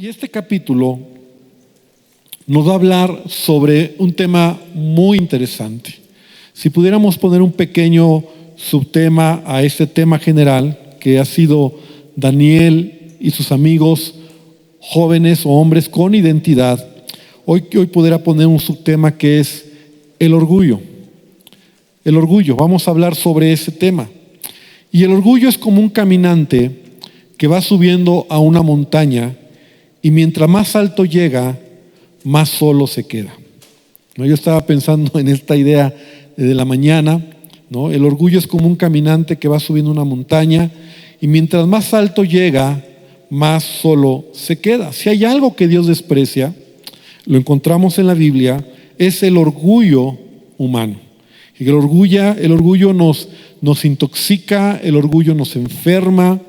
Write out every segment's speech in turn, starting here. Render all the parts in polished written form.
Y este capítulo nos va a hablar sobre un tema muy interesante. Si pudiéramos poner un pequeño subtema a este tema general, que ha sido Daniel y sus amigos jóvenes o hombres con identidad, hoy pudiera poner un subtema que es el orgullo. El orgullo, vamos a hablar sobre ese tema. Y el orgullo es como un caminante que va subiendo a una montaña y mientras más alto llega, más solo se queda. Yo estaba pensando en esta idea desde la mañana, ¿no? El orgullo es como un caminante que va subiendo una montaña y mientras más alto llega, más solo se queda. Si hay algo que Dios desprecia, lo encontramos en la Biblia, es el orgullo humano. Y el orgullo nos intoxica, el orgullo nos enferma,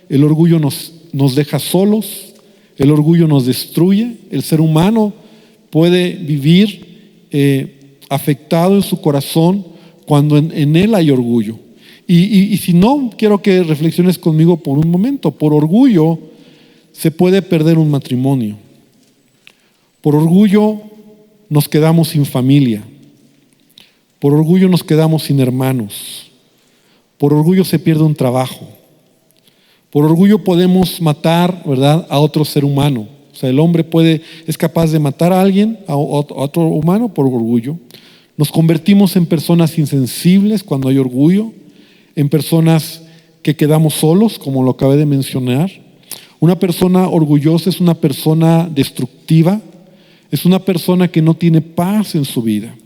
el orgullo nos deja solos, el orgullo nos destruye. El ser humano puede vivir afectado en su corazón cuando en él hay orgullo. Y si no, quiero que reflexiones conmigo por un momento. Por orgullo se puede perder un matrimonio. Por orgullo nos quedamos sin familia. Por orgullo nos quedamos sin hermanos. Por orgullo se pierde un trabajo. Por orgullo podemos matar, ¿verdad?, a otro ser humano. O sea, el hombre es capaz de matar a alguien, a otro humano, por orgullo. Nos convertimos en personas insensibles cuando hay orgullo, en personas que quedamos solos, como lo acabé de mencionar. Una persona orgullosa es una persona destructiva, es una persona que no tiene paz en su vida.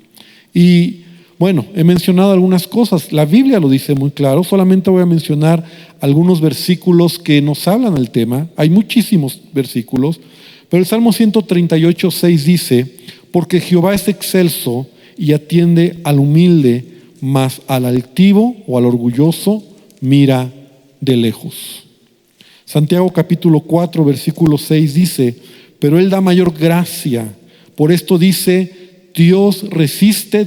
Y bueno, he mencionado algunas cosas, la Biblia lo dice muy claro, solamente voy a mencionar algunos versículos que nos hablan del tema. Hay muchísimos versículos, pero el Salmo 138:6 dice: porque Jehová es excelso y atiende al humilde, mas al altivo o al orgulloso mira de lejos. Santiago capítulo 4 versículo 6 dice: pero Él da mayor gracia, por esto dice: Dios resiste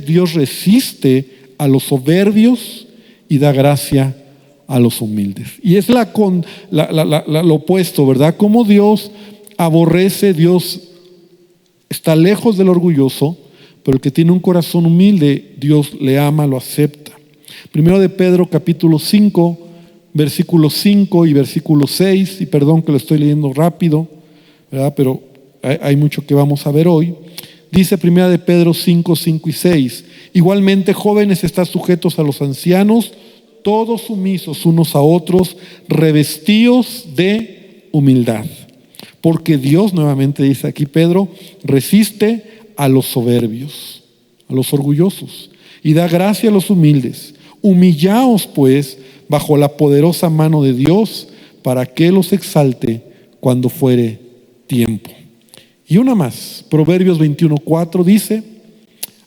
a los soberbios y da gracia a los humildes. Y es lo opuesto, ¿verdad? Como Dios aborrece, Dios está lejos del orgulloso, pero el que tiene un corazón humilde, Dios le ama, lo acepta. Primero de Pedro capítulo 5, versículo 5 y versículo 6, y perdón que lo estoy leyendo rápido, ¿verdad? Pero hay mucho que vamos a ver hoy. Dice Primera de Pedro 5, 5 y 6: igualmente, jóvenes, estad sujetos a los ancianos, todos sumisos unos a otros, revestidos de humildad. Porque Dios, nuevamente dice aquí Pedro, resiste a los soberbios, a los orgullosos, y da gracia a los humildes. Humillaos pues bajo la poderosa mano de Dios, para que los exalte cuando fuere tiempo. Y una más, Proverbios 21:4 dice: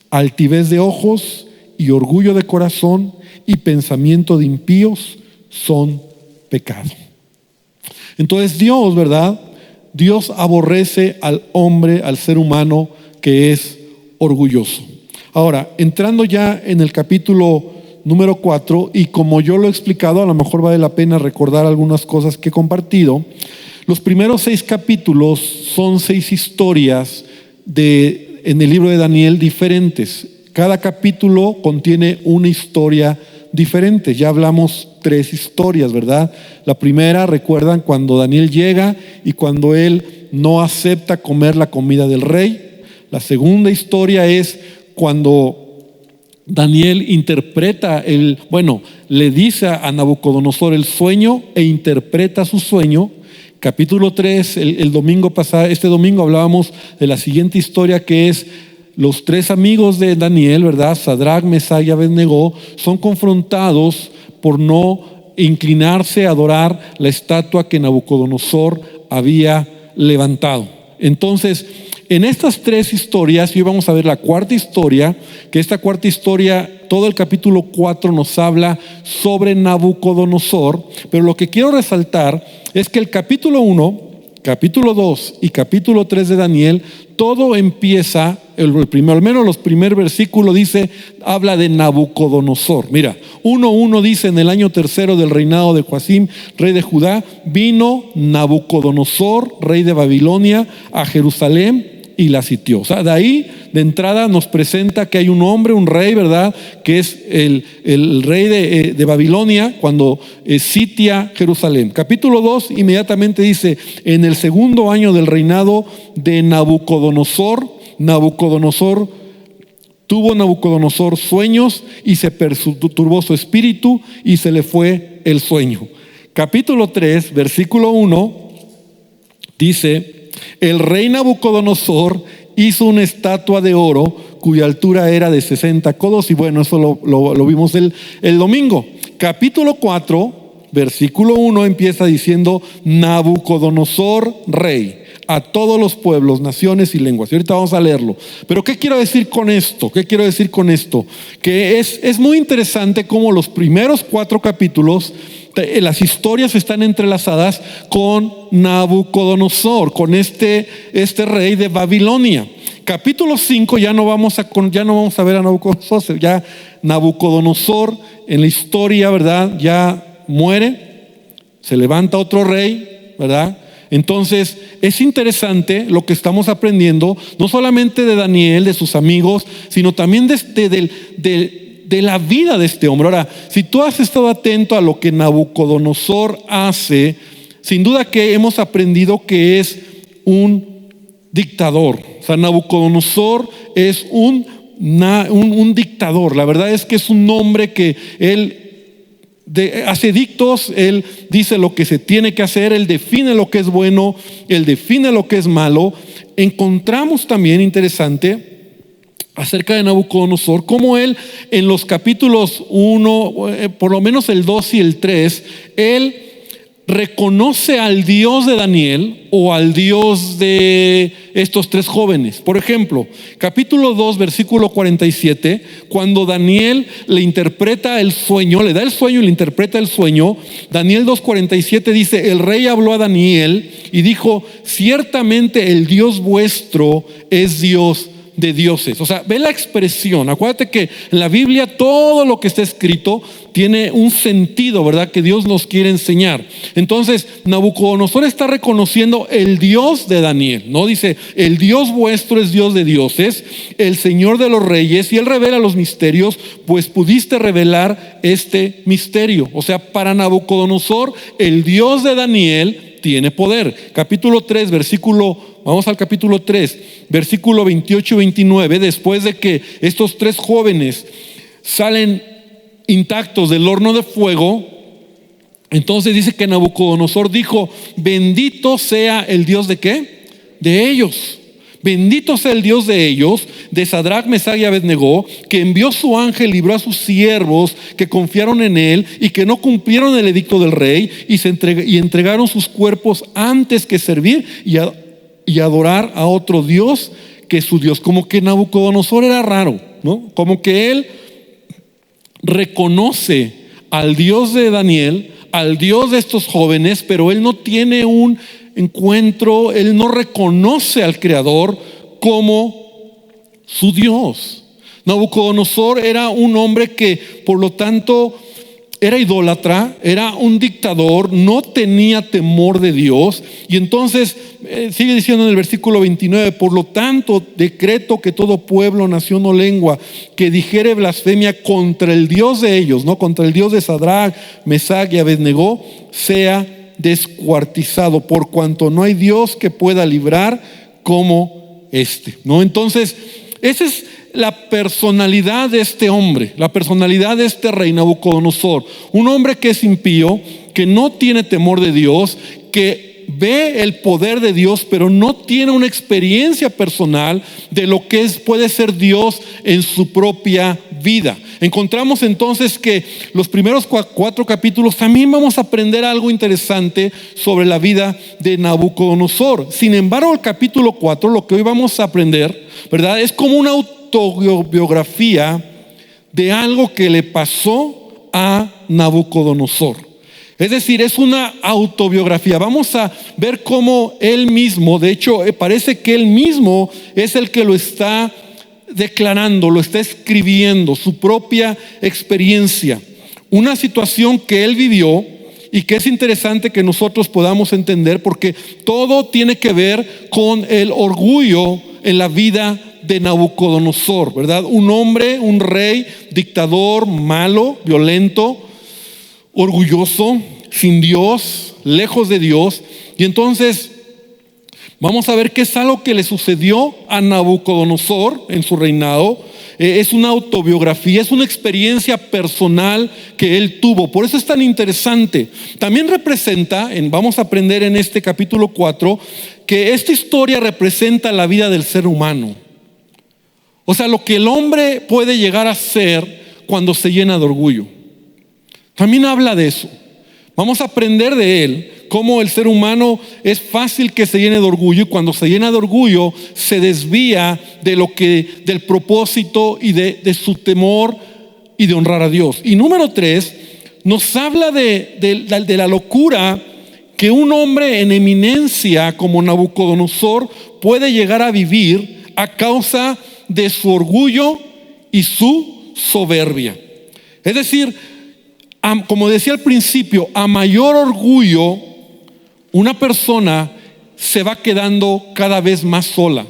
altivez de ojos y orgullo de corazón y pensamiento de impíos son pecado. Entonces Dios, ¿verdad? Dios aborrece al hombre, al ser humano que es orgulloso. Ahora, entrando ya en el capítulo número 4, y como yo lo he explicado, a lo mejor vale la pena recordar algunas cosas que he compartido. Los primeros 6 capítulos son 6 historias en el libro de Daniel diferentes. Cada capítulo contiene una historia diferente. Ya hablamos 3 historias, ¿verdad? La primera, recuerdan, cuando Daniel llega y cuando él no acepta comer la comida del rey. La segunda historia es cuando Daniel interpreta le dice a Nabucodonosor el sueño e interpreta su sueño. Capítulo 3, el domingo pasado, este domingo hablábamos de la siguiente historia, que es los 3 amigos de Daniel, ¿verdad? Sadrac, Mesach y Abednego, son confrontados por no inclinarse a adorar la estatua que Nabucodonosor había levantado. Entonces, en estas 3 historias, y hoy vamos a ver la cuarta historia, que esta cuarta historia, todo el capítulo 4 nos habla sobre Nabucodonosor, pero lo que quiero resaltar es que el capítulo 1 capítulo 2 y capítulo 3 de Daniel, todo empieza, el primero, al menos los primeros versículos dice, habla de Nabucodonosor. Mira, 1:1 dice: en el año tercero del reinado de Joacim, rey de Judá, vino Nabucodonosor, rey de Babilonia, a Jerusalén y la sitió. O sea, de ahí, de entrada, nos presenta que hay un hombre, un rey, ¿verdad?, que es el rey de Babilonia cuando sitia Jerusalén. Capítulo 2 inmediatamente dice: en el segundo año del reinado de Nabucodonosor, tuvo Nabucodonosor sueños y se perturbó su espíritu y se le fue el sueño. Capítulo 3, versículo 1 dice: el rey Nabucodonosor hizo una estatua de oro cuya altura era de 60 codos. Y bueno, eso lo vimos el domingo. Capítulo 4, versículo 1 empieza diciendo: Nabucodonosor, rey, a todos los pueblos, naciones y lenguas. Y ahorita vamos a leerlo. Pero ¿qué quiero decir con esto? Que es muy interesante cómo los primeros 4 capítulos, las historias están entrelazadas con Nabucodonosor, con este rey de Babilonia. Capítulo 5 ya no vamos a ver a Nabucodonosor. Ya Nabucodonosor en la historia, ¿verdad?, ya muere, se levanta otro rey, ¿verdad? Entonces es interesante lo que estamos aprendiendo, no solamente de Daniel, de sus amigos, sino también de la vida de este hombre. Ahora, si tú has estado atento a lo que Nabucodonosor hace, sin duda que hemos aprendido que es un dictador. O sea, Nabucodonosor es un dictador. La verdad es que es un hombre que él hace edictos, él dice lo que se tiene que hacer, él define lo que es bueno, él define lo que es malo. Encontramos también interesante acerca de Nabucodonosor, como él en los capítulos 1, por lo menos el 2 y el 3, él reconoce al Dios de Daniel o al Dios de estos 3 jóvenes. Por ejemplo, capítulo 2, versículo 47, cuando Daniel le interpreta el sueño, le da el sueño y le interpreta el sueño, Daniel 2:47 dice: el rey habló a Daniel y dijo: ciertamente el Dios vuestro es Dios de dioses. O sea, ve la expresión. Acuérdate que en la Biblia todo lo que está escrito tiene un sentido, ¿verdad?, que Dios nos quiere enseñar. Entonces Nabucodonosor está reconociendo el Dios de Daniel, ¿no? Dice: el Dios vuestro es Dios de dioses, el Señor de los reyes, y él revela los misterios, pues pudiste revelar este misterio. O sea, para Nabucodonosor el Dios de Daniel tiene poder. Capítulo 3, vamos al capítulo 3, versículo 28 y 29. Después de que estos 3 jóvenes salen intactos del horno de fuego, entonces dice que Nabucodonosor dijo: bendito sea el Dios ¿de qué? De ellos. Bendito sea el Dios de ellos, de Sadrach, Mesach y Abednego, que envió su ángel, libró a sus siervos que confiaron en él y que no cumplieron el edicto del rey y entregaron sus cuerpos antes que servir y adorar a otro Dios que su Dios. Como que Nabucodonosor era raro, ¿no? Como que él reconoce al Dios de Daniel, al Dios de estos jóvenes, pero él no tiene un encuentro, él no reconoce al Creador como su Dios. Nabucodonosor era un hombre que, por lo tanto, era idólatra, era un dictador, no tenía temor de Dios. Y entonces sigue diciendo en el versículo 29: por lo tanto decreto que todo pueblo, nación o lengua que dijere blasfemia contra el Dios de ellos, no contra el Dios de Sadrach, Mesach y Abednego, sea descuartizado, por cuanto no hay Dios que pueda librar como este, ¿no? Entonces esa es la personalidad de este hombre, la personalidad de este rey Nabucodonosor, un hombre que es impío, que no tiene temor de Dios, que ve el poder de Dios, pero no tiene una experiencia personal de lo que puede ser Dios en su propia vida. Encontramos entonces que los primeros 4 capítulos también vamos a aprender algo interesante sobre la vida de Nabucodonosor. Sin embargo, el capítulo 4, lo que hoy vamos a aprender, ¿verdad?, es como una autobiografía de algo que le pasó a Nabucodonosor. Es decir, es una autobiografía. Vamos a ver cómo él mismo, de hecho, parece que él mismo es el que lo está declarando, lo está escribiendo, su propia experiencia. Una situación que él vivió y que es interesante que nosotros podamos entender, porque todo tiene que ver con el orgullo en la vida de Nabucodonosor, ¿verdad? Un hombre, un rey, dictador, malo, violento, orgulloso, sin Dios, lejos de Dios. Y entonces vamos a ver qué es algo que le sucedió a Nabucodonosor en su reinado. Es una autobiografía, es una experiencia personal que él tuvo. Por eso es tan interesante. También representa, vamos a aprender en este capítulo 4, que esta historia representa la vida del ser humano. O sea, lo que el hombre puede llegar a ser cuando se llena de orgullo. También habla de eso. Vamos a aprender de él cómo el ser humano es fácil que se llene de orgullo, y cuando se llena de orgullo se desvía del propósito y de su temor y de honrar a Dios. Y número 3, nos habla de la locura que un hombre en eminencia como Nabucodonosor puede llegar a vivir a causa de su orgullo y su soberbia. Es decir, como decía al principio, a mayor orgullo, una persona se va quedando cada vez más sola.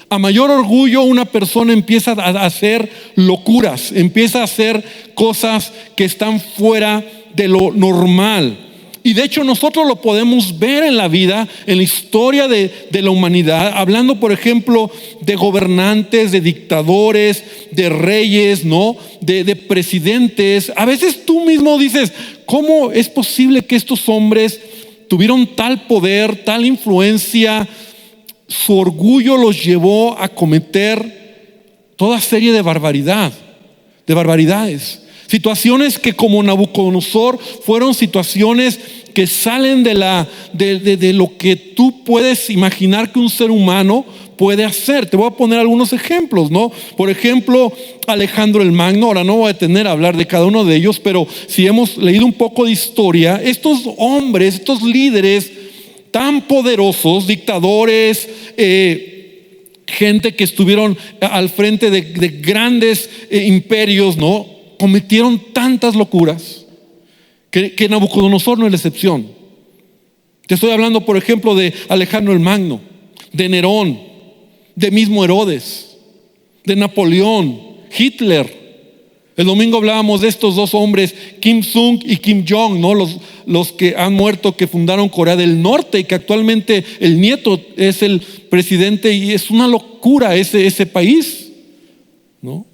A mayor orgullo, una persona empieza a hacer locuras, empieza a hacer cosas que están fuera de lo normal. Y de hecho nosotros lo podemos ver en la vida, en la historia de la humanidad, hablando por ejemplo de gobernantes, de dictadores, de reyes, ¿no? de presidentes. A veces tú mismo dices, ¿cómo es posible que estos hombres tuvieron tal poder, tal influencia? Su orgullo los llevó a cometer toda serie de barbaridades. Situaciones que como Nabucodonosor fueron situaciones que salen de lo que tú puedes imaginar que un ser humano puede hacer. Te voy a poner algunos ejemplos, ¿no? Por ejemplo, Alejandro el Magno. Ahora no voy a detener a hablar de cada uno de ellos, pero si hemos leído un poco de historia, estos hombres, estos líderes tan poderosos, dictadores, gente que estuvieron al frente de grandes imperios, ¿no? Cometieron tantas locuras que Nabucodonosor no es la excepción. Te estoy hablando, por ejemplo, de Alejandro el Magno, de Nerón, de mismo Herodes, de Napoleón, Hitler. El domingo hablábamos de estos dos hombres, Kim Il-sung y Kim Jong, ¿no? Los que han muerto, que fundaron Corea del Norte y que actualmente el nieto es el presidente, y es una locura ese país, ¿no?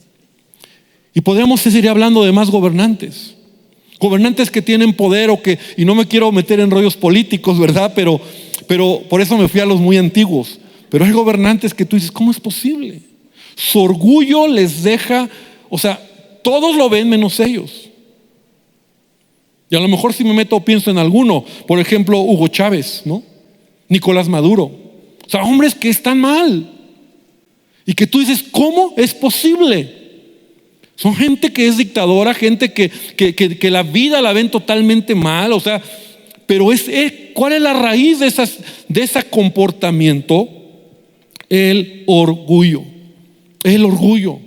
Y podríamos seguir hablando de más gobernantes que tienen poder y no me quiero meter en rollos políticos, ¿verdad? Pero por eso me fui a los muy antiguos. Pero hay gobernantes que tú dices, ¿cómo es posible? Su orgullo les deja, o sea, todos lo ven menos ellos. Y a lo mejor si me meto pienso en alguno, por ejemplo Hugo Chávez, ¿no? Nicolás Maduro. O sea, hombres que están mal y que tú dices, ¿cómo es posible? Son gente que es dictadora, gente que la vida la ven totalmente mal, o sea, pero ¿cuál es la raíz de ese comportamiento? El orgullo. El orgullo.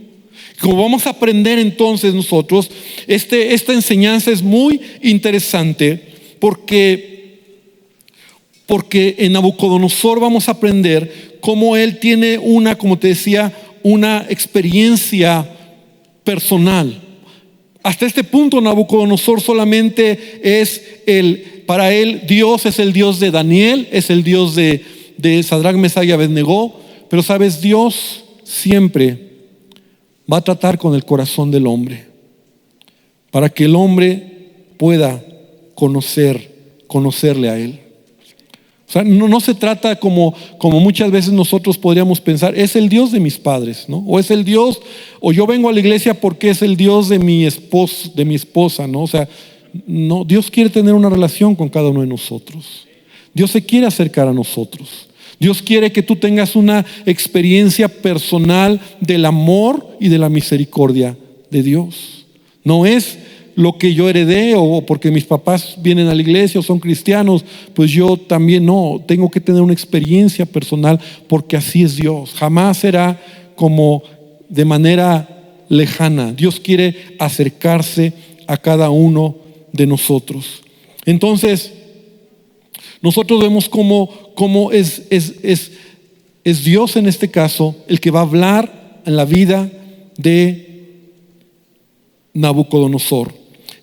Como vamos a aprender entonces nosotros, esta enseñanza es muy interesante porque en Nabucodonosor vamos a aprender cómo él tiene como te decía, una experiencia personal. Hasta este punto Nabucodonosor solamente para él Dios es el Dios de Daniel, es el Dios de Sadrach, Mesach y Abednego. Pero sabes, Dios siempre va a tratar con el corazón del hombre para que el hombre pueda conocerle a él. O sea, no se trata como muchas veces nosotros podríamos pensar, es el Dios de mis padres, ¿no? O es el Dios, o yo vengo a la iglesia porque es el Dios de mi esposa, ¿no? O sea, no, Dios quiere tener una relación con cada uno de nosotros. Dios se quiere acercar a nosotros. Dios quiere que tú tengas una experiencia personal del amor y de la misericordia de Dios. No es lo que yo heredé o porque mis papás vienen a la iglesia o son cristianos, pues yo también no. Tengo que tener una experiencia personal porque así es Dios. Jamás será como de manera lejana. Dios quiere acercarse a cada uno de nosotros. Entonces, nosotros vemos cómo es Dios en este caso el que va a hablar en la vida de Nabucodonosor.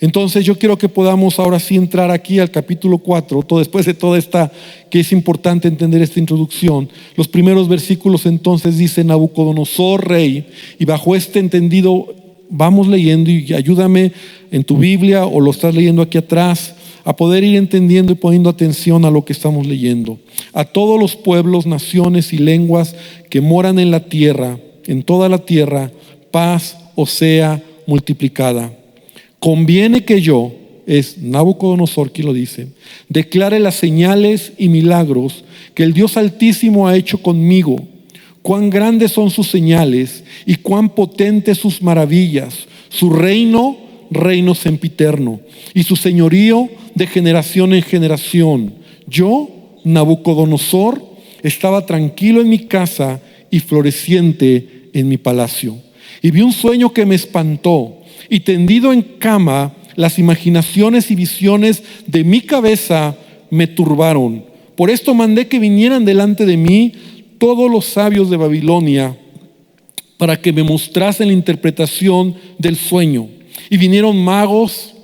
Entonces yo quiero que podamos ahora sí entrar aquí al capítulo 4, después de toda esta, que es importante entender esta introducción. Los primeros versículos entonces dice: Nabucodonosor, rey, y bajo este entendido vamos leyendo, y ayúdame en tu Biblia o lo estás leyendo aquí atrás, a poder ir entendiendo y poniendo atención a lo que estamos leyendo. A todos los pueblos, naciones y lenguas que moran en la tierra, en toda la tierra, paz os sea multiplicada. Conviene que yo, es Nabucodonosor quien lo dice, declare las señales y milagros que el Dios Altísimo ha hecho conmigo. Cuán grandes son sus señales y cuán potentes sus maravillas. Su reino sempiterno, y su señorío de generación en generación. Yo, Nabucodonosor, estaba tranquilo en mi casa y floreciente en mi palacio. Y vi un sueño que me espantó, y tendido en cama, las imaginaciones y visiones de mi cabeza me turbaron. Por esto mandé que vinieran delante de mí todos los sabios de Babilonia, para que me mostrasen la interpretación del sueño. Y vinieron magos,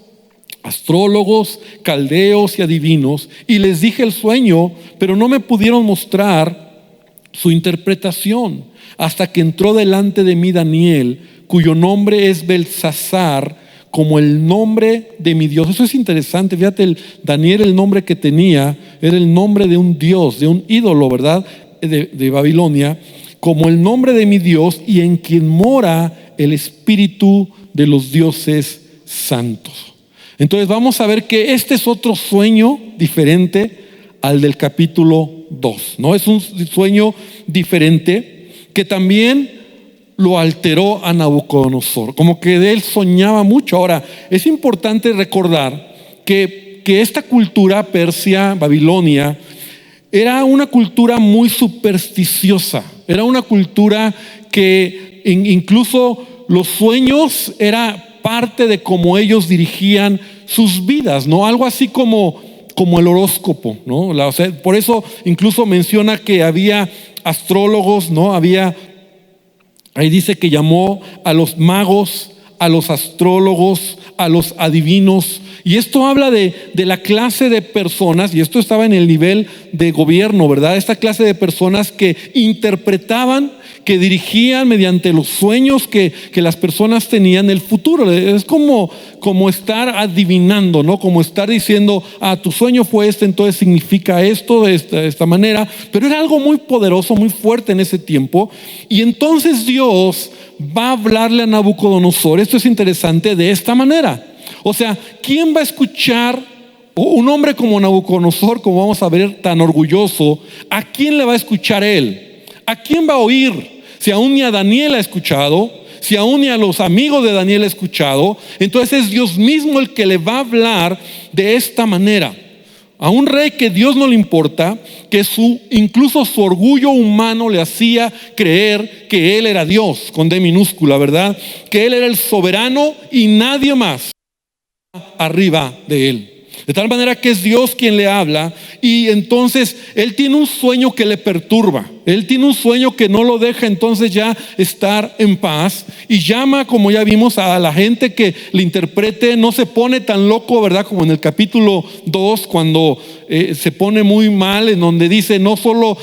astrólogos, caldeos y adivinos, y les dije el sueño, pero no me pudieron mostrar su interpretación, hasta que entró delante de mí Daniel, cuyo nombre es Belsasar, como el nombre de mi Dios. Eso es interesante. Fíjate, Daniel, el nombre que tenía era el nombre de un dios, de un ídolo, ¿verdad? De Babilonia, como el nombre de mi Dios, y en quien mora el espíritu de los dioses santos. Entonces vamos a ver que este es otro sueño diferente al del capítulo 2, ¿no? Es un sueño diferente que también lo alteró a Nabucodonosor, como que de él soñaba mucho. Ahora, es importante recordar que esta cultura persia, Babilonia, era una cultura muy supersticiosa. Era una cultura que incluso los sueños era parte de cómo ellos dirigían sus vidas, ¿no? Algo así como el horóscopo, ¿no? O sea, por eso incluso menciona que había astrólogos, ¿no? Ahí dice que llamó a los magos, a los astrólogos, a los adivinos. Y esto habla de la clase de personas, y esto estaba en el nivel de gobierno, ¿verdad? Esta clase de personas que interpretaban, que dirigían mediante los sueños que las personas tenían el futuro. Es como estar adivinando, ¿no? Como estar diciendo: tu sueño fue este, entonces significa esto de esta manera. Pero era algo muy poderoso, muy fuerte en ese tiempo. Y entonces Dios va a hablarle a Nabucodonosor, esto es interesante, de esta manera. O sea, ¿quién va a escuchar un hombre como Nabucodonosor, como vamos a ver, tan orgulloso? ¿A quién le va a escuchar él? ¿A quién va a oír? Si aún ni a Daniel ha escuchado, si aún ni a los amigos de Daniel ha escuchado, entonces es Dios mismo el que le va a hablar de esta manera. A un rey que Dios no le importa, que incluso su orgullo humano le hacía creer que él era Dios, con D minúscula, ¿verdad? Que él era el soberano y nadie más arriba de él. De tal manera que es Dios quien le habla, y entonces él tiene un sueño que le perturba. Él tiene un sueño que no lo deja entonces ya estar en paz, y llama, como ya vimos, a la gente que le interprete. No se pone tan loco, ¿verdad? Como en el capítulo 2, cuando se pone muy mal, en donde dice: no solo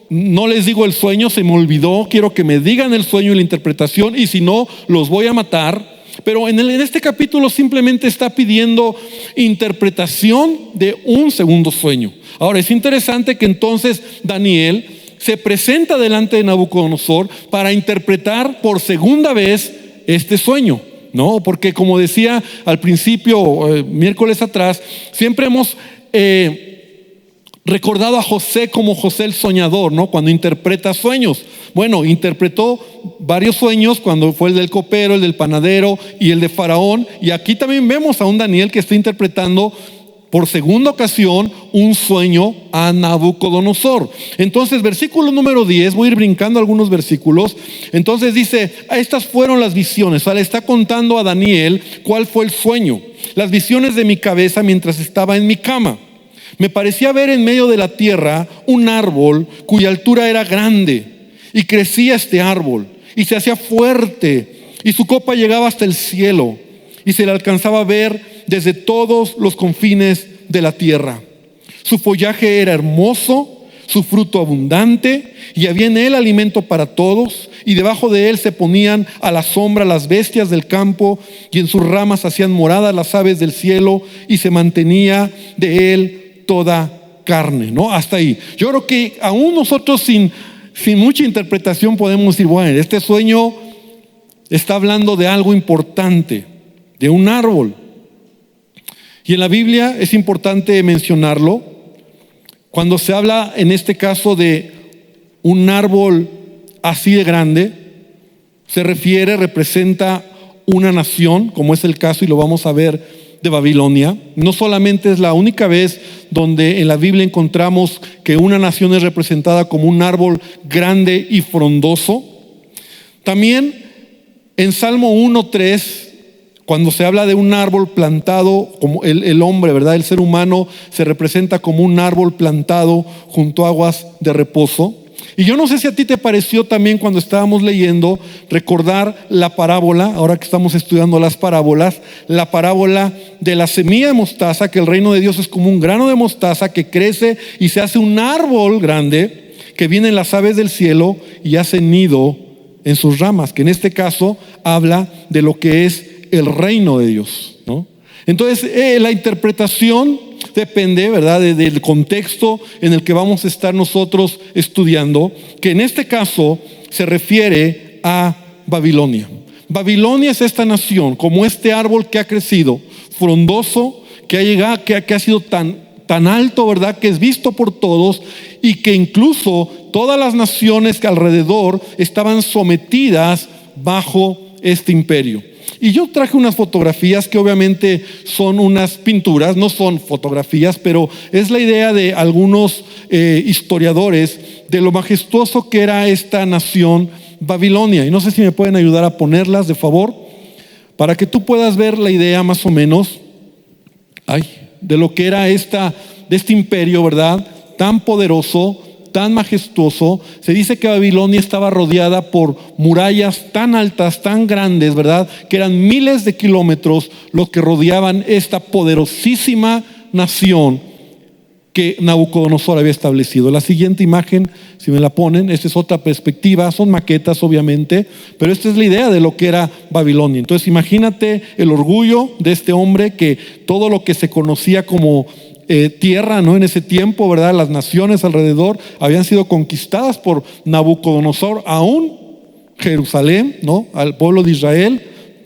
no les digo el sueño, se me olvidó, quiero que me digan el sueño y la interpretación, y si no, los voy a matar. Pero en este capítulo simplemente está pidiendo interpretación de un segundo sueño. Ahora, es interesante que entonces Daniel se presenta delante de Nabucodonosor para interpretar por segunda vez este sueño, ¿no? Porque, como decía al principio, miércoles atrás, siempre hemos recordado a José como José el soñador, ¿no? Cuando interpreta sueños. Bueno, interpretó varios sueños cuando fue el del copero, el del panadero y el de Faraón. Y aquí también vemos a un Daniel que está interpretando por segunda ocasión un sueño a Nabucodonosor. Entonces, versículo número 10, voy a ir brincando algunos versículos. Entonces dice, estas fueron las visiones. O sea, le está contando a Daniel cuál fue el sueño. Las visiones de mi cabeza mientras estaba en mi cama. Me parecía ver en medio de la tierra un árbol cuya altura era grande, y crecía este árbol y se hacía fuerte, y su copa llegaba hasta el cielo, y se le alcanzaba a ver desde todos los confines de la tierra. Su follaje era hermoso, su fruto abundante, y había en él alimento para todos, y debajo de él se ponían a la sombra las bestias del campo, y en sus ramas hacían morada las aves del cielo, y se mantenía de él toda carne, ¿no? Hasta ahí. Yo creo que aún nosotros sin mucha interpretación podemos decir, bueno, este sueño está hablando de algo importante, de un árbol. Y en la Biblia es importante mencionarlo. Cuando se habla en este caso de un árbol así de grande, representa una nación, como es el caso y lo vamos a ver de Babilonia. No solamente es la única vez donde en la Biblia encontramos que una nación es representada como un árbol grande y frondoso. También en Salmo 1:3, cuando se habla de un árbol plantado, como el hombre, ¿verdad? El ser humano se representa como un árbol plantado junto a aguas de reposo. Y yo no sé si a ti te pareció también cuando estábamos leyendo recordar la parábola, ahora que estamos estudiando las parábolas, la parábola de la semilla de mostaza, que el reino de Dios es como un grano de mostaza que crece y se hace un árbol grande, que vienen las aves del cielo y hacen nido en sus ramas, que en este caso habla de lo que es el reino de Dios, ¿no? Entonces, la interpretación depende, ¿verdad?, del contexto en el que vamos a estar nosotros estudiando, que en este caso se refiere a Babilonia. Babilonia es esta nación, como este árbol que ha crecido, frondoso, que ha llegado, que ha sido tan alto, ¿verdad?, que es visto por todos, y que incluso todas las naciones que alrededor estaban sometidas bajo este imperio. Y yo traje unas fotografías que obviamente son unas pinturas, no son fotografías, pero es la idea de algunos historiadores de lo majestuoso que era esta nación Babilonia. Y no sé si me pueden ayudar a ponerlas, de favor, para que tú puedas ver la idea más o menos de lo que era de este imperio, ¿verdad?, tan poderoso, tan majestuoso. Se dice que Babilonia estaba rodeada por murallas tan altas, tan grandes, ¿verdad?, que eran miles de kilómetros los que rodeaban esta poderosísima nación que Nabucodonosor había establecido. La siguiente imagen, si me la ponen, esta es otra perspectiva, son maquetas obviamente, pero esta es la idea de lo que era Babilonia. Entonces imagínate el orgullo de este hombre, que todo lo que se conocía como tierra, ¿no?, en ese tiempo, ¿verdad?, las naciones alrededor habían sido conquistadas por Nabucodonosor, aún Jerusalén, ¿no?, al pueblo de Israel,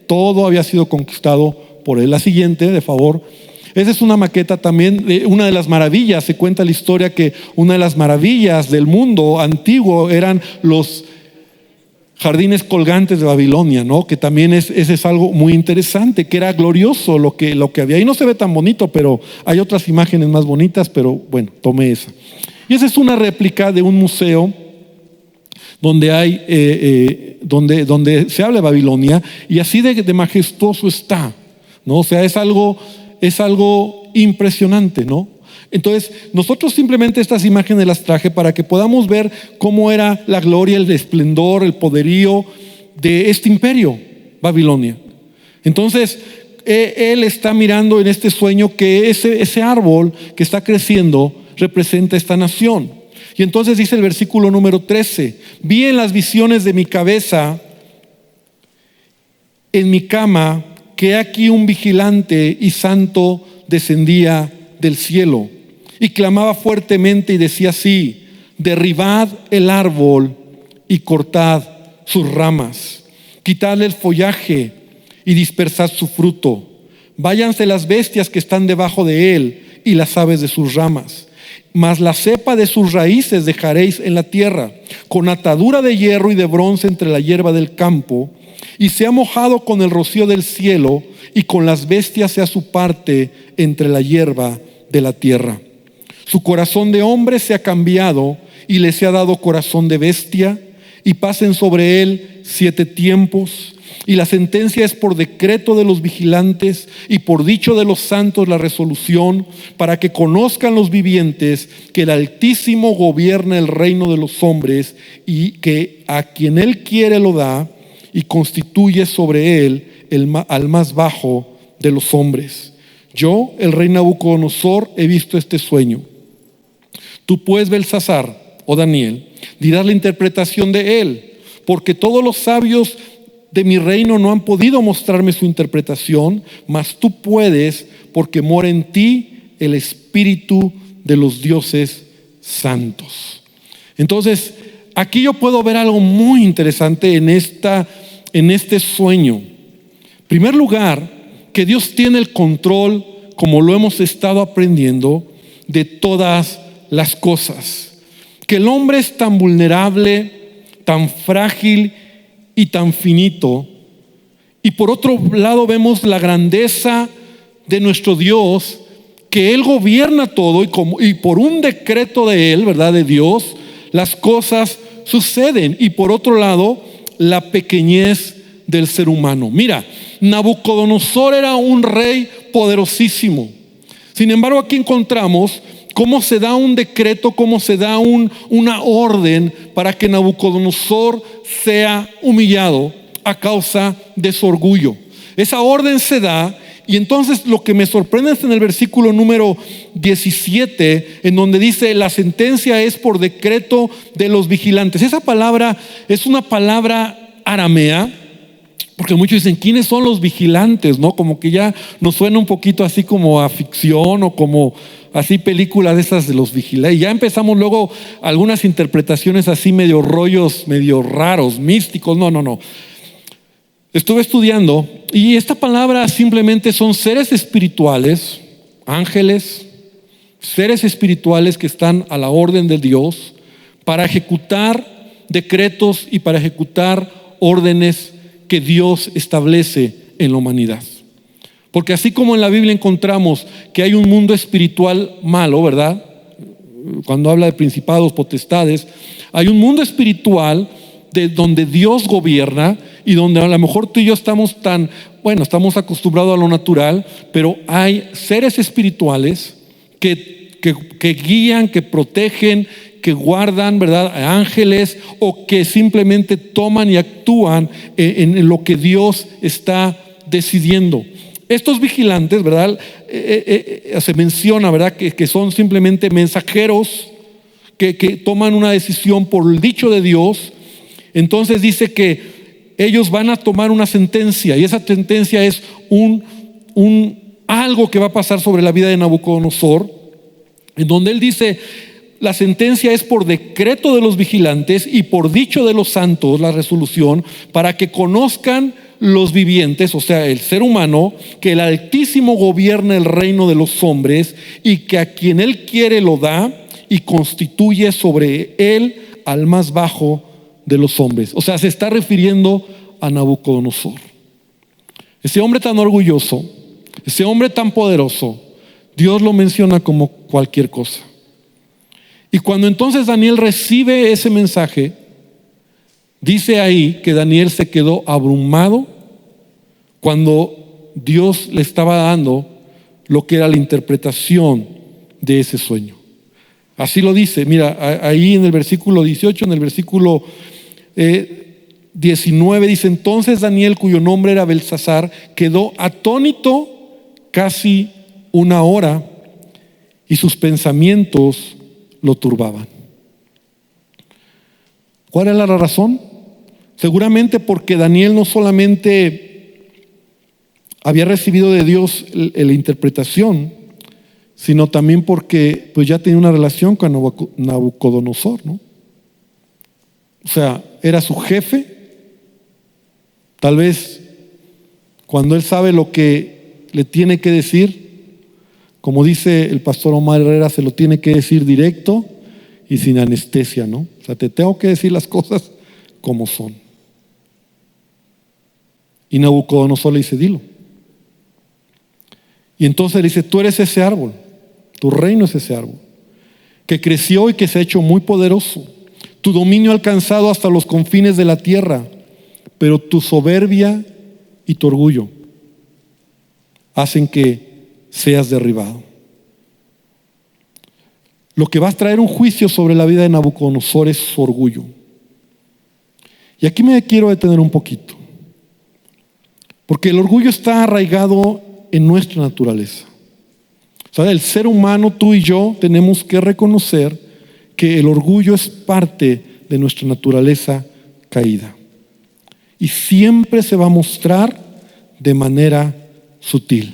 todo había sido conquistado por él. La siguiente, de favor. Esa es una maqueta también de una de las maravillas. Se cuenta la historia que una de las maravillas del mundo antiguo eran los jardines colgantes de Babilonia, ¿no?, que también ese es algo muy interesante, que era glorioso lo que había. Y no se ve tan bonito, pero hay otras imágenes más bonitas, pero bueno, tomé esa. Y esa es una réplica de un museo donde hay donde se habla de Babilonia, y así de majestuoso está, ¿no? O sea, es algo impresionante, ¿no? Entonces, nosotros simplemente estas imágenes las traje para que podamos ver cómo era la gloria, el esplendor, el poderío de este imperio, Babilonia. Entonces, él está mirando en este sueño que ese árbol que está creciendo representa esta nación. Y entonces dice el versículo número 13: vi en las visiones de mi cabeza, en mi cama, que aquí un vigilante y santo descendía del cielo, y clamaba fuertemente y decía así: derribad el árbol y cortad sus ramas, quitadle el follaje y dispersad su fruto. Váyanse las bestias que están debajo de él y las aves de sus ramas. mas la cepa de sus raíces dejaréis en la tierra, con atadura de hierro y de bronce entre la hierba del campo, y sea mojado con el rocío del cielo, y con las bestias sea su parte entre la hierba de la tierra. Su corazón de hombre se ha cambiado, y le se ha dado corazón de bestia, y pasen sobre él 7 tiempos. Y la sentencia es por decreto de los vigilantes y por dicho de los santos la resolución, para que conozcan los vivientes que el Altísimo gobierna el reino de los hombres, y que a quien él quiere lo da, y constituye sobre él al más bajo de los hombres. Yo, el rey Nabucodonosor, he visto este sueño. Tú pues, Belsasar, o Daniel, dirás la interpretación de él, porque todos los sabios de mi reino no han podido mostrarme su interpretación, mas tú puedes, porque mora en ti el espíritu de los dioses santos. Entonces, aquí yo puedo ver algo muy interesante en este sueño. En primer lugar, que Dios tiene el control, como lo hemos estado aprendiendo, de todas las cosas. Que el hombre es tan vulnerable, tan frágil y tan finito. Y por otro lado vemos la grandeza de nuestro Dios, que Él gobierna todo, y por un decreto de Él, ¿verdad?, de Dios, las cosas suceden. Y por otro lado, la pequeñez del ser humano. Mira, Nabucodonosor era un rey poderosísimo. Sin embargo, aquí encontramos cómo se da un decreto, cómo se da una orden para que Nabucodonosor sea humillado a causa de su orgullo. Esa orden se da, y entonces lo que me sorprende es en el versículo número 17, en donde dice: la sentencia es por decreto de los vigilantes. Esa palabra es una palabra aramea, porque muchos dicen, ¿quiénes son los vigilantes? ¿No? Como que ya nos suena un poquito así como a ficción, o como así películas de esas de los vigilantes. Y ya empezamos luego algunas interpretaciones así medio rollos, medio raros, místicos. No. Estuve estudiando, y esta palabra simplemente son seres espirituales, ángeles, seres espirituales que están a la orden de Dios para ejecutar decretos y para ejecutar órdenes que Dios establece en la humanidad. Porque así como en la Biblia encontramos que hay un mundo espiritual malo, ¿verdad?, cuando habla de principados, potestades, hay un mundo espiritual de donde Dios gobierna, y donde a lo mejor tú y yo estamos estamos acostumbrados a lo natural, pero hay seres espirituales que guían, que protegen, que guardan, ¿verdad?, ángeles, o que simplemente toman y actúan en lo que Dios está decidiendo. Estos vigilantes, ¿verdad?, se menciona, ¿verdad?, que son simplemente mensajeros que toman una decisión por el dicho de Dios. Entonces dice que ellos van a tomar una sentencia, y esa sentencia es algo que va a pasar sobre la vida de Nabucodonosor, en donde él dice: la sentencia es por decreto de los vigilantes y por dicho de los santos, la resolución, para que conozcan los vivientes, o sea, el ser humano, que el Altísimo gobierna el reino de los hombres, y que a quien él quiere lo da, y constituye sobre él al más bajo de los hombres. O sea, se está refiriendo a Nabucodonosor. Ese hombre tan orgulloso, ese hombre tan poderoso, Dios lo menciona como cualquier cosa. Y cuando entonces Daniel recibe ese mensaje, dice ahí que Daniel se quedó abrumado cuando Dios le estaba dando lo que era la interpretación de ese sueño. Así lo dice, mira, ahí en el versículo 18, en el versículo 19 dice: entonces Daniel, cuyo nombre era Belsasar, quedó atónito casi 1 hora, y sus pensamientos lo turbaban. ¿Cuál era la razón? Seguramente porque Daniel no solamente había recibido de Dios la interpretación, sino también porque pues ya tenía una relación con Nabucodonosor, ¿no? O sea, era su jefe. Tal vez cuando él sabe lo que le tiene que decir, Como dice el pastor Omar Herrera, se lo tiene que decir directo y sin anestesia, ¿no? O sea, te tengo que decir las cosas como son. Y Nabucodonosor le dice, dilo. Y entonces le dice, tú eres ese árbol, tu reino es ese árbol, que creció y que se ha hecho muy poderoso. Tu dominio ha alcanzado hasta los confines de la tierra, pero tu soberbia y tu orgullo hacen que seas derribado. Lo que va a traer un juicio sobre la vida de Nabucodonosor es su orgullo. Y aquí me quiero detener un poquito, porque el orgullo está arraigado en nuestra naturaleza. O sea, el ser humano, tú y yo, tenemos que reconocer que el orgullo es parte de nuestra naturaleza caída. Y siempre se va a mostrar de manera sutil.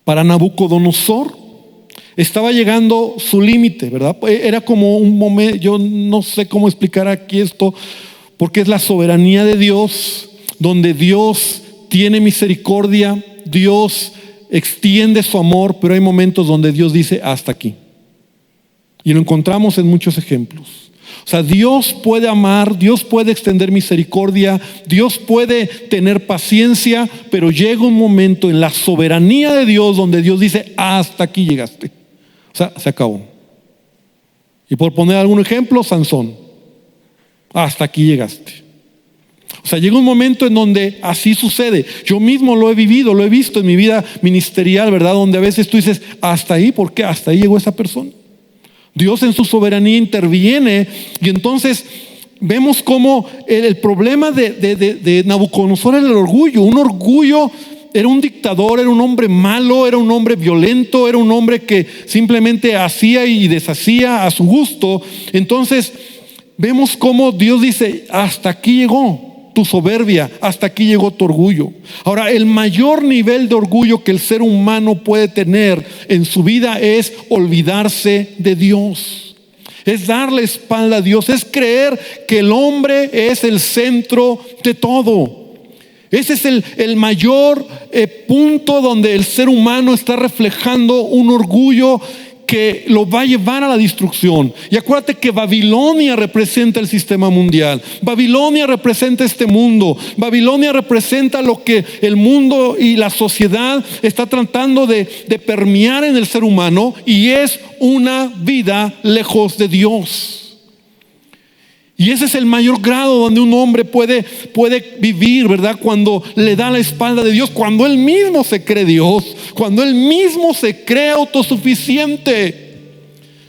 Para Nabucodonosor estaba llegando su límite, ¿verdad? Era como un momento, yo no sé cómo explicar aquí esto, porque es la soberanía de Dios, donde Dios tiene misericordia, Dios extiende su amor, pero hay momentos donde Dios dice hasta aquí. Y lo encontramos en muchos ejemplos. O sea, Dios puede amar, Dios puede extender misericordia, Dios puede tener paciencia, pero llega un momento en la soberanía de Dios donde Dios dice, hasta aquí llegaste. O sea, se acabó. Y por poner algún ejemplo, Sansón, hasta aquí llegaste. O sea, llega un momento en donde así sucede. Yo mismo lo he vivido, lo he visto en mi vida ministerial, ¿verdad? Donde a veces tú dices, hasta ahí, ¿por qué? Hasta ahí llegó esa persona. Dios en su soberanía interviene y entonces vemos cómo el problema de Nabucodonosor era el orgullo. Un orgullo, era un dictador, era un hombre malo, era un hombre violento, era un hombre que simplemente hacía y deshacía a su gusto. Entonces vemos cómo Dios dice, hasta aquí llegó tu soberbia, hasta aquí llegó tu orgullo. Ahora, el mayor nivel de orgullo que el ser humano puede tener en su vida es olvidarse de Dios, es darle espalda a Dios, es creer que el hombre es el centro de todo. Ese es el mayor punto donde el ser humano está reflejando un orgullo que lo va a llevar a la destrucción. Y acuérdate que Babilonia representa el sistema mundial. Babilonia representa este mundo. Babilonia representa lo que el mundo y la sociedad está tratando de permear en el ser humano, y es una vida lejos de Dios. Y ese es el mayor grado donde un hombre puede vivir, ¿verdad? Cuando le da la espalda de Dios, cuando él mismo se cree Dios, cuando él mismo se cree autosuficiente.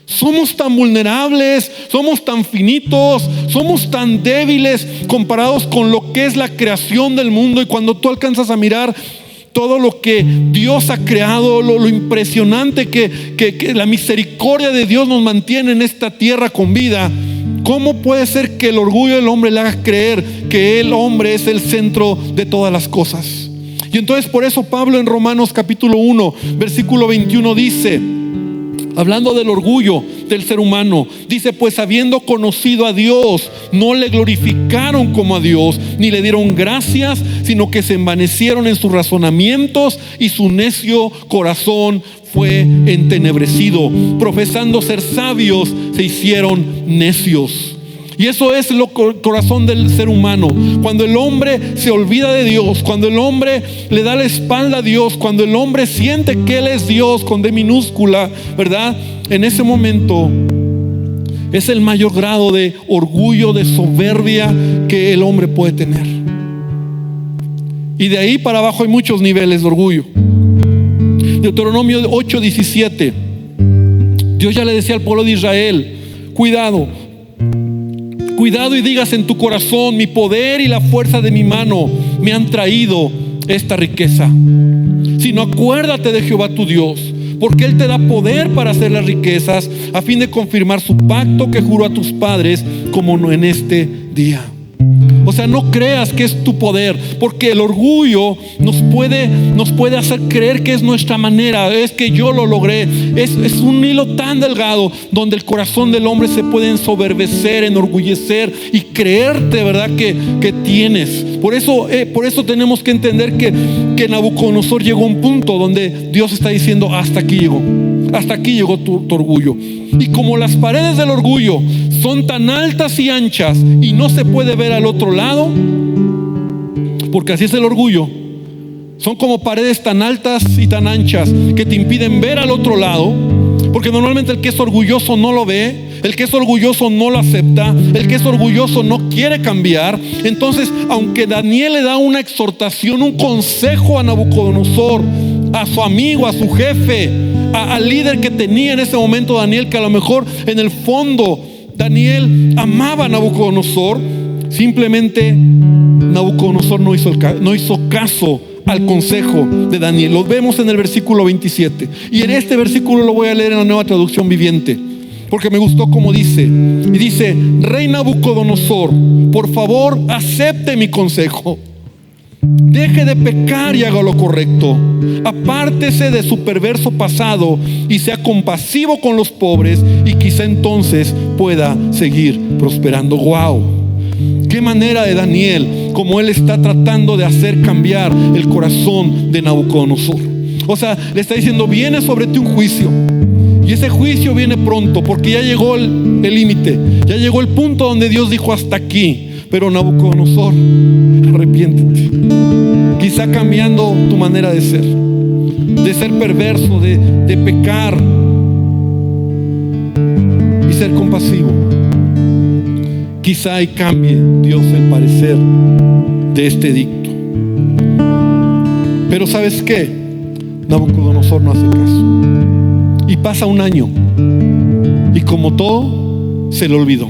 Somos tan vulnerables, somos tan finitos, somos tan débiles comparados con lo que es la creación del mundo. Y cuando tú alcanzas a mirar todo lo que Dios ha creado, lo impresionante que la misericordia de Dios nos mantiene en esta tierra con vida, ¿cómo puede ser que el orgullo del hombre le haga creer que el hombre es el centro de todas las cosas? Y entonces por eso Pablo en Romanos capítulo 1 versículo 21 dice, hablando del orgullo del ser humano, dice, pues habiendo conocido a Dios, no le glorificaron como a Dios, ni le dieron gracias, sino que se envanecieron en sus razonamientos y su necio corazón fue entenebrecido. Profesando ser sabios, se hicieron necios. Y eso es el corazón del ser humano. Cuando el hombre se olvida de Dios, cuando el hombre le da la espalda a Dios, cuando el hombre siente que Él es Dios con D minúscula, ¿verdad? En ese momento es el mayor grado de orgullo, de soberbia que el hombre puede tener. Y de ahí para abajo hay muchos niveles de orgullo. Deuteronomio 8:17, Dios ya le decía al pueblo de Israel, cuidado y digas en tu corazón, mi poder y la fuerza de mi mano me han traído esta riqueza. Sino acuérdate de Jehová tu Dios, porque Él te da poder para hacer las riquezas, a fin de confirmar su pacto que juró a tus padres, como en este día. O sea, no creas que es tu poder, porque el orgullo nos puede hacer creer que es nuestra manera, es que yo lo logré. Es un hilo tan delgado donde el corazón del hombre se puede ensoberbecer, enorgullecer y creerte, ¿verdad?, que tienes. Por eso tenemos que entender que Nabucodonosor llegó a un punto donde Dios está diciendo: hasta aquí llegó tu orgullo. Y como las paredes del orgullo son tan altas y anchas y no se puede ver al otro lado, porque así es el orgullo, son como paredes tan altas y tan anchas que te impiden ver al otro lado, porque normalmente el que es orgulloso no lo ve, el que es orgulloso no lo acepta, el que es orgulloso no quiere cambiar. Entonces, aunque Daniel le da una exhortación, un consejo a Nabucodonosor, a su amigo, a su jefe, al líder que tenía en ese momento Daniel, que a lo mejor en el fondo Daniel amaba a Nabucodonosor, simplemente Nabucodonosor no hizo caso al consejo de Daniel. Lo vemos en el versículo 27. Y en este versículo lo voy a leer en la Nueva Traducción Viviente, porque me gustó como dice. Y dice: Rey Nabucodonosor, por favor, acepte mi consejo. Deje de pecar y haga lo correcto. Apártese de su perverso pasado y sea compasivo con los pobres, y quizá entonces pueda seguir prosperando. ¡Wow! Qué manera de Daniel, como él está tratando de hacer cambiar el corazón de Nabucodonosor. O sea, le está diciendo: viene sobre ti un juicio, y ese juicio viene pronto, porque ya llegó el límite, ya llegó el punto donde Dios dijo: hasta aquí. Pero Nabucodonosor, arrepiéntete. Quizá cambiando tu manera de ser perverso, de pecar y ser compasivo. Quizá ahí cambie Dios el parecer de este edicto. Pero ¿sabes qué? Nabucodonosor no hace caso. Y pasa un año, y como todo, se le olvidó.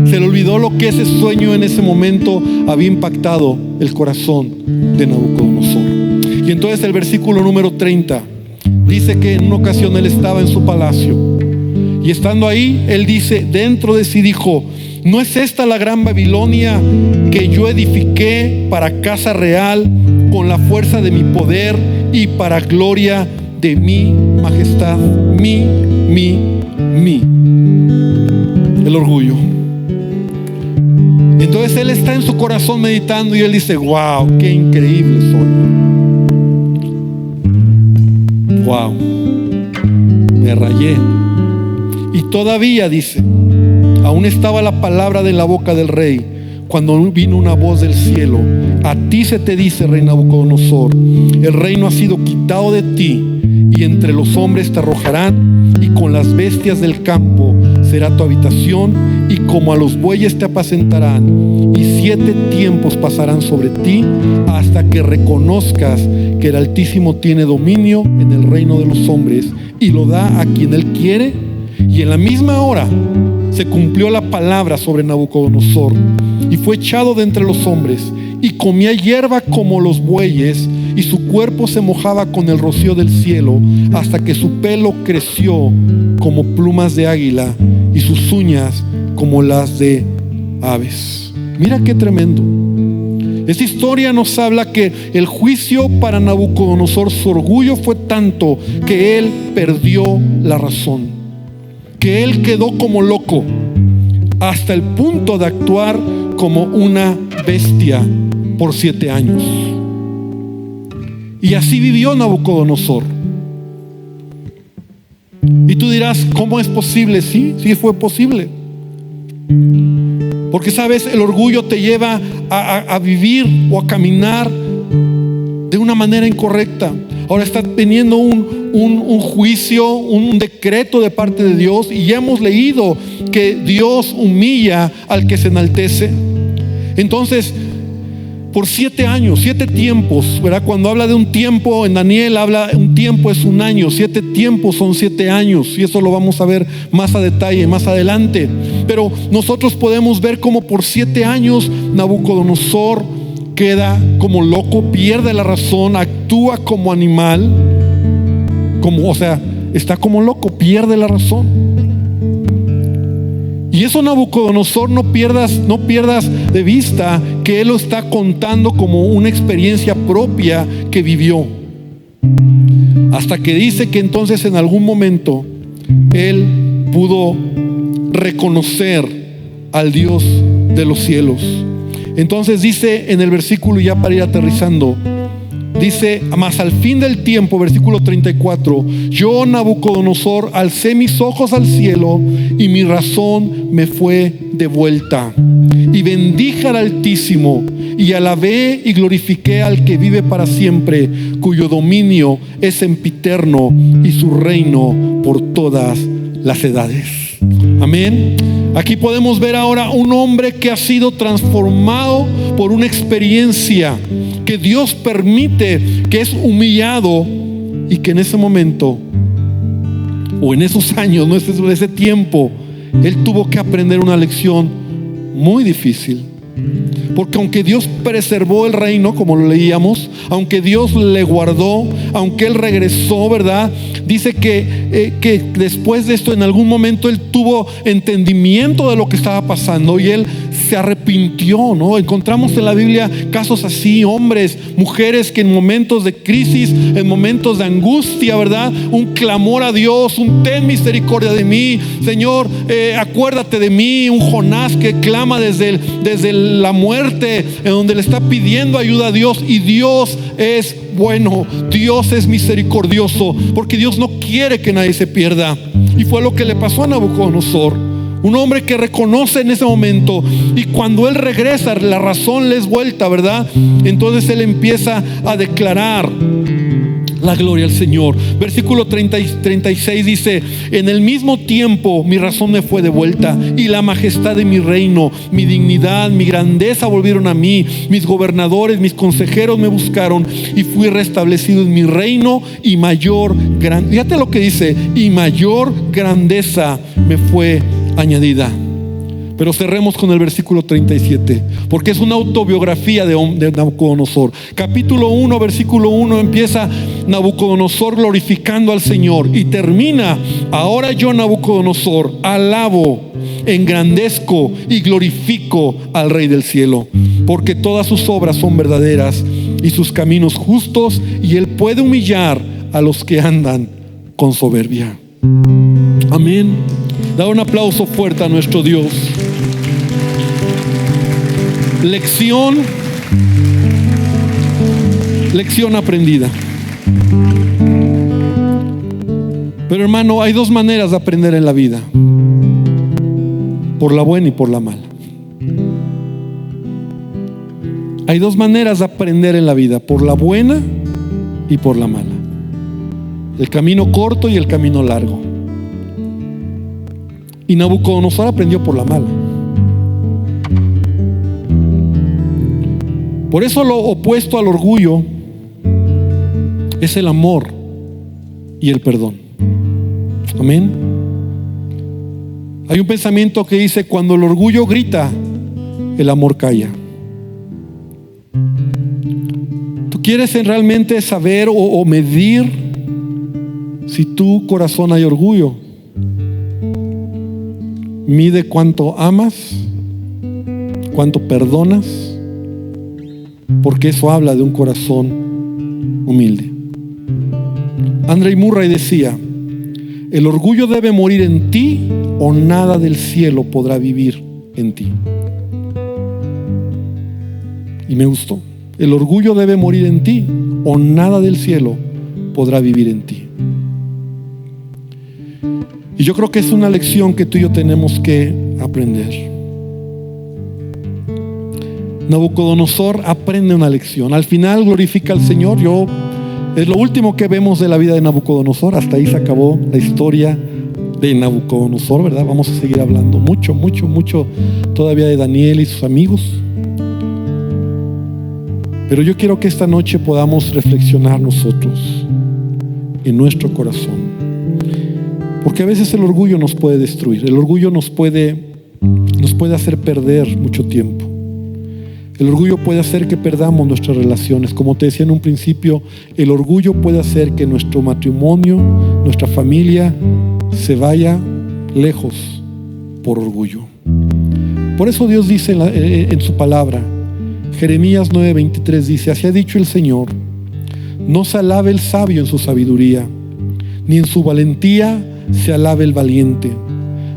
Se le olvidó lo que ese sueño en ese momento había impactado el corazón de Nabucodonosor. Y entonces el versículo número 30 dice que en una ocasión él estaba en su palacio, y estando ahí, él dice, dentro de sí dijo: ¿no es esta la gran Babilonia que yo edifiqué para casa real con la fuerza de mi poder y para gloria de mi majestad? El orgullo. Entonces él está en su corazón meditando, y él dice: wow, qué increíble soy. Wow, me rayé. Y todavía dice: aún estaba la palabra de la boca del rey, cuando vino una voz del cielo: a ti se te dice, rey Nabucodonosor, el reino ha sido quitado de ti, y entre los hombres te arrojarán, y con las bestias del campo será tu habitación, y como a los bueyes te apacentarán, y 7 tiempos pasarán sobre ti, hasta que reconozcas que el Altísimo tiene dominio en el reino de los hombres, y lo da a quien él quiere. Y en la misma hora se cumplió la palabra sobre Nabucodonosor, y fue echado de entre los hombres, y comía hierba como los bueyes, y su cuerpo se mojaba con el rocío del cielo, hasta que su pelo creció como plumas de águila, y sus uñas como las de aves. Mira qué tremendo. Esta historia nos habla que el juicio para Nabucodonosor, su orgullo fue tanto que él perdió la razón, que él quedó como loco, hasta el punto de actuar como una bestia por 7 años. Y así vivió Nabucodonosor. Y tú dirás, ¿cómo es posible? Sí fue posible. Porque sabes, el orgullo te lleva a vivir o a caminar de una manera incorrecta. Ahora está teniendo un juicio, un decreto de parte de Dios, y ya hemos leído que Dios humilla al que se enaltece. Entonces, por 7 años, 7 tiempos, ¿verdad? Cuando habla de un tiempo, en Daniel habla, un tiempo es un año, 7 tiempos son 7 años, y eso lo vamos a ver más a detalle más adelante. Pero nosotros podemos ver cómo por 7 años Nabucodonosor queda como loco, pierde la razón, actúa como animal, está como loco, pierde la razón. Y eso, Nabucodonosor, no pierdas de vista que él lo está contando como una experiencia propia que vivió. Hasta que dice que entonces en algún momento él pudo reconocer al Dios de los cielos. Entonces dice en el versículo, ya para ir aterrizando, dice: mas al fin del tiempo, versículo 34, yo, Nabucodonosor, alcé mis ojos al cielo y mi razón me fue de vuelta. Y bendije al Altísimo y alabé y glorifiqué al que vive para siempre, cuyo dominio es sempiterno y su reino por todas las edades. Amén. Aquí podemos ver ahora un hombre que ha sido transformado por una experiencia que Dios permite, que es humillado, y que en ese momento, o en esos años, no en ese tiempo, él tuvo que aprender una lección muy difícil. Porque aunque Dios preservó el reino, como lo leíamos, aunque Dios le guardó, aunque él regresó, ¿verdad? Dice que después de esto, en algún momento él tuvo entendimiento de lo que estaba pasando y él se arrepintió, ¿no? Encontramos en la Biblia casos así, hombres, mujeres que en momentos de crisis, en momentos de angustia, ¿verdad? Un clamor a Dios, un ten misericordia de mí, Señor, acuérdate de mí. Un Jonás que clama desde la muerte, en donde le está pidiendo ayuda a Dios, y Dios es bueno, Dios es misericordioso, porque Dios no quiere que nadie se pierda. Y fue lo que le pasó a Nabucodonosor. Un hombre que reconoce en ese momento, y cuando él regresa, la razón le es vuelta, ¿verdad? Entonces él empieza a declarar la gloria al Señor. Versículo 36 dice: en el mismo tiempo mi razón me fue de vuelta, y la majestad de mi reino, mi dignidad, mi grandeza volvieron a mí. Mis gobernadores, mis consejeros me buscaron, y fui restablecido en mi reino, y fíjate lo que dice: y mayor grandeza me fue añadida. Pero cerremos con el versículo 37, porque es una autobiografía de Nabucodonosor. Capítulo 1, versículo 1, empieza Nabucodonosor glorificando al Señor, y termina: ahora yo, Nabucodonosor, alabo, engrandezco y glorifico al Rey del cielo, porque todas sus obras son verdaderas y sus caminos justos, y él puede humillar a los que andan con soberbia. Amén. Da un aplauso fuerte a nuestro Dios. Lección aprendida. Pero hermano, hay dos maneras de aprender en la vida: por la buena y por la mala. Hay dos maneras de aprender en la vida: por la buena y por la mala. El camino corto y el camino largo. Y Nabucodonosor aprendió por la mala. Por eso lo opuesto al orgullo es el amor y el perdón. Amén. Hay un pensamiento que dice: cuando el orgullo grita, el amor calla. ¿Tú quieres realmente saber o medir si tu corazón hay orgullo? Mide cuánto amas, cuánto perdonas, porque eso habla de un corazón humilde. André Murray decía: el orgullo debe morir en ti, o nada del cielo podrá vivir en ti. Y me gustó. El orgullo debe morir en ti, o nada del cielo podrá vivir en ti. Y yo creo que es una lección que tú y yo tenemos que aprender. Nabucodonosor aprende una lección. Al final glorifica al Señor. Es lo último que vemos de la vida de Nabucodonosor. Hasta ahí se acabó la historia de Nabucodonosor, ¿verdad? Vamos a seguir hablando mucho todavía de Daniel y sus amigos. Pero yo quiero que esta noche podamos reflexionar nosotros en nuestro corazón. Porque a veces el orgullo nos puede destruir. El orgullo nos puede hacer perder mucho tiempo. El orgullo puede hacer que perdamos nuestras relaciones. Como te decía en un principio, el orgullo puede hacer que nuestro matrimonio, nuestra familia se vaya lejos por orgullo. Por eso Dios dice en su palabra, Jeremías 9:23 dice: así ha dicho el Señor, no se alabe el sabio en su sabiduría, ni en su valentía se alabe el valiente,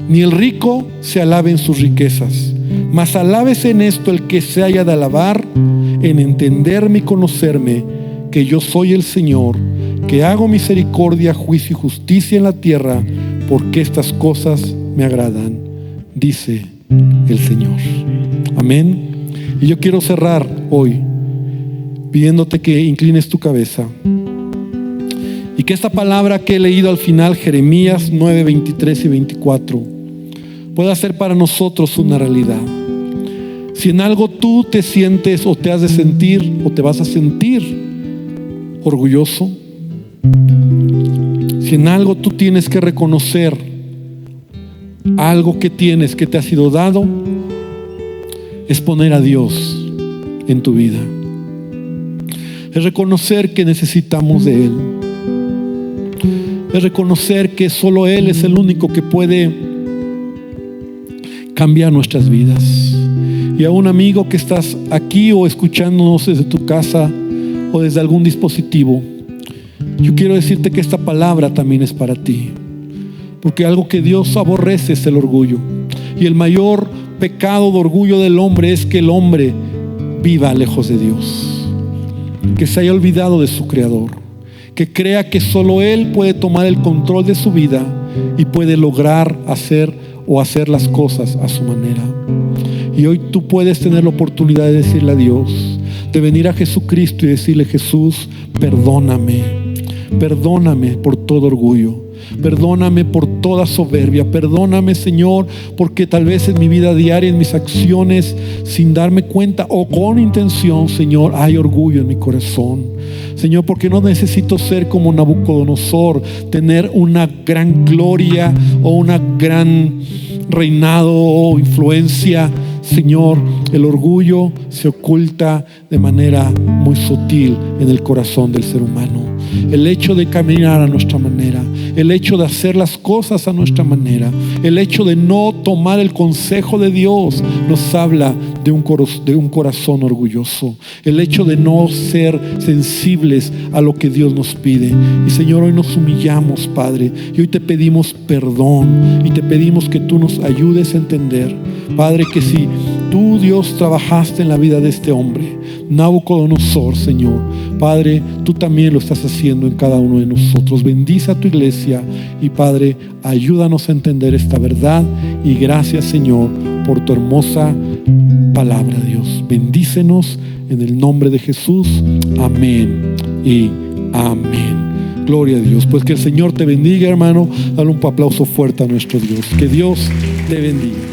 ni el rico se alabe en sus riquezas, mas alábese en esto el que se haya de alabar, en entenderme y conocerme, que yo soy el Señor, que hago misericordia, juicio y justicia en la tierra, porque estas cosas me agradan, dice el Señor. Amén. Y yo quiero cerrar hoy pidiéndote que inclines tu cabeza y que esta palabra que he leído al final, Jeremías 9, 23 y 24, pueda ser para nosotros una realidad. Si en algo tú te sientes o te has de sentir o te vas a sentir orgulloso, si en algo tú tienes que reconocer algo que tienes que te ha sido dado, es poner a Dios en tu vida. Es reconocer que necesitamos de Él. Es reconocer que solo Él es el único que puede cambiar nuestras vidas. Y a un amigo que estás aquí o escuchándonos desde tu casa o desde algún dispositivo, yo quiero decirte que esta palabra también es para ti. Porque algo que Dios aborrece es el orgullo. Y el mayor pecado de orgullo del hombre es que el hombre viva lejos de Dios, que se haya olvidado de su Creador, que crea que solo Él puede tomar el control de su vida y puede lograr hacer las cosas a su manera. Y hoy tú puedes tener la oportunidad de decirle a Dios, de venir a Jesucristo y decirle: Jesús, perdóname por todo orgullo. Perdóname por toda soberbia. Perdóname, Señor, porque tal vez en mi vida diaria, en mis acciones, sin darme cuenta o con intención, Señor, hay orgullo en mi corazón. Señor, porque no necesito ser como Nabucodonosor, tener una gran gloria o una gran reinado o influencia. Señor, el orgullo se oculta de manera muy sutil en el corazón del ser humano. El hecho de caminar a nuestra manera, el hecho de hacer las cosas a nuestra manera, el hecho de no tomar el consejo de Dios, nos habla de un corazón orgulloso. El hecho de no ser sensibles a lo que Dios nos pide. Y Señor, hoy nos humillamos, Padre, y hoy te pedimos perdón y te pedimos que tú nos ayudes a entender, Padre, que si tú, Dios, trabajaste en la vida de este hombre, Nabucodonosor, Señor, Padre, tú también lo estás haciendo en cada uno de nosotros. Bendice a tu iglesia y, Padre, ayúdanos a entender esta verdad. Y gracias, Señor, por tu hermosa palabra, Dios. Bendícenos en el nombre de Jesús. Amén y amén. Gloria a Dios. Pues que el Señor te bendiga, hermano. Dale un aplauso fuerte a nuestro Dios. Que Dios te bendiga.